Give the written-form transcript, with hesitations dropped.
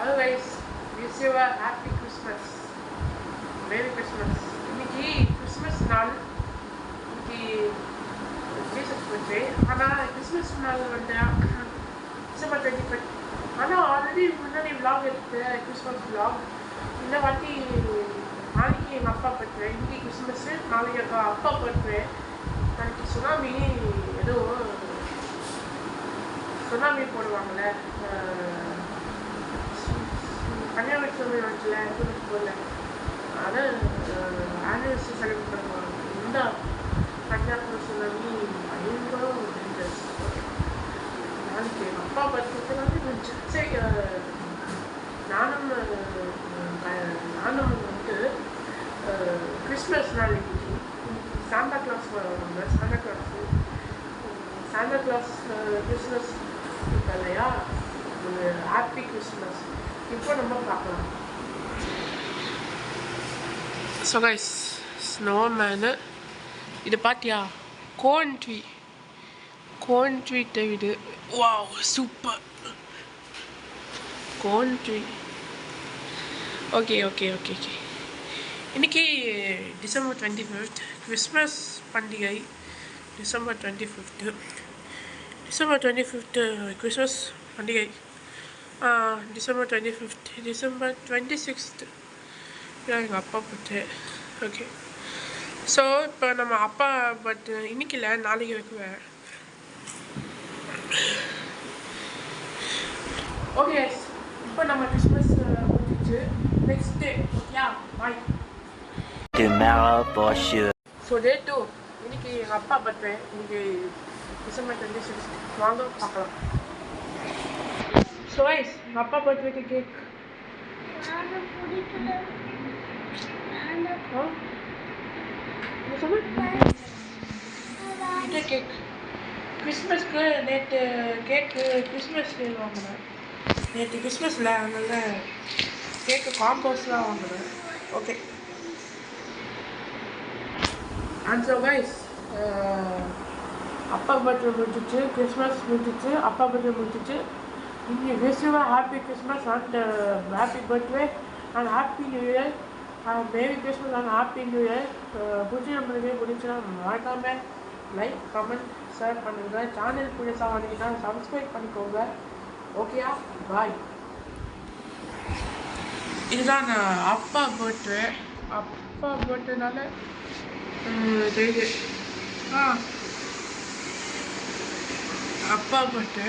Hello guys, wish you a happy Christmas. Merry Christmas. இன்னைக்கு Christmas நாள். இன்னைக்கு Jesus birthday. ஆனால் கிறிஸ்மஸ் நாள் வந்து டிசம்பர் 25. ஆனால் ஆல்ரெடி முன்னாடி விலாக் எடுத்து கிறிஸ்மஸ் விலாக். இந்த வாட்டி நாளைக்கு எங்கள் அப்பா பர்த்டே. இன்னைக்கு கிறிஸ்மஸ்ஸு, நாளைக்கு எங்கள் அப்பா பர்த்டே. நாளைக்கு சுனாமி ஏதோ சுனாமி போடுவாங்கள்ல, கன்னியாகுமரி வந்துச்சுல டூரிஸ்ட் போகல, அதை ஆனிவர்சரி செலிப்ரேட் பண்ணுவாங்க. இந்த கன்னியாகுமரி சுனாமி பயங்கரம் டேஞ்சர்ஸ். நாளைக்கு எங்கள் அப்பா பர்த்டே வந்து சரி, நானும் வந்து கிறிஸ்மஸ் நாளைக்கு சாண்டா கிளாஸ் வருவாங்க. சாண்டா கிளாஸ் கிறிஸ்மஸ் இருக்கு இல்லையா, ஒரு ஹாப்பி கிறிஸ்மஸ் இப்போ நம்ம பார்க்கலாம். ஸோ கைஸ், ஸ்னோமேனு இது பார்த்தியா, கோன் ட்ரீ இது. Wow, super cone tree. Okay இன்றைக்கி டிசம்பர் 25 கிறிஸ்மஸ் பண்டிகை. டிசம்பர் 25 கிறிஸ்மஸ் பண்டிகை. டிசம்பர் 26 எங்கள் அப்பா பர்த்டே. ஓகே, ஸோ இப்போ நம்ம அப்பா பர்த்டே இன்னைக்கு இல்லை, நாளைக்கு வைக்குவேன். ஓகே, இப்போ நம்ம கிறிஸ்மஸ் முடிஞ்சிச்சு. Next day okay bye. So day 2 இன்னைக்கு எங்கள் அப்பா பர்த்டே. இன்னைக்கு டிசம்பர் 26 வாங்க பார்க்கலாம். ஸோ கைஸ், எங்கள் அப்பா பர்த்டேக்கு கேக். கேக் கிறிஸ்மஸ்க்கு நேற்று கேக்கு கிறிஸ்மஸ் வாங்கினேன். நேற்று கிறிஸ்மஸில் அதனால கேக்கு காம்போஸ்லாம் வாங்கினேன். ஓகே, அண்ட் ஸோ கைஸ், அப்பா பர்த்டே முடிஞ்சிச்சு, கிறிஸ்மஸ் முடிஞ்சிச்சு, அப்பா பர்த்டே முடிஞ்சிச்சு. இன்னைக்கு விஷயமாக happy Christmas and happy birthday and happy new year and merry Christmas and happy new year. பிடிச்சுன்னா மறக்காமல் லைக், கமெண்ட், ஷேர் பண்ணுங்கள். சேனல் புதுசாக வந்தீங்கன்னா சப்ஸ்கிரைப் பண்ணிக்கோங்க. ஓகேயா, பாய். இதுதான் அப்பா பர்த்டேனால தெரியுது. அப்பா பர்த்டே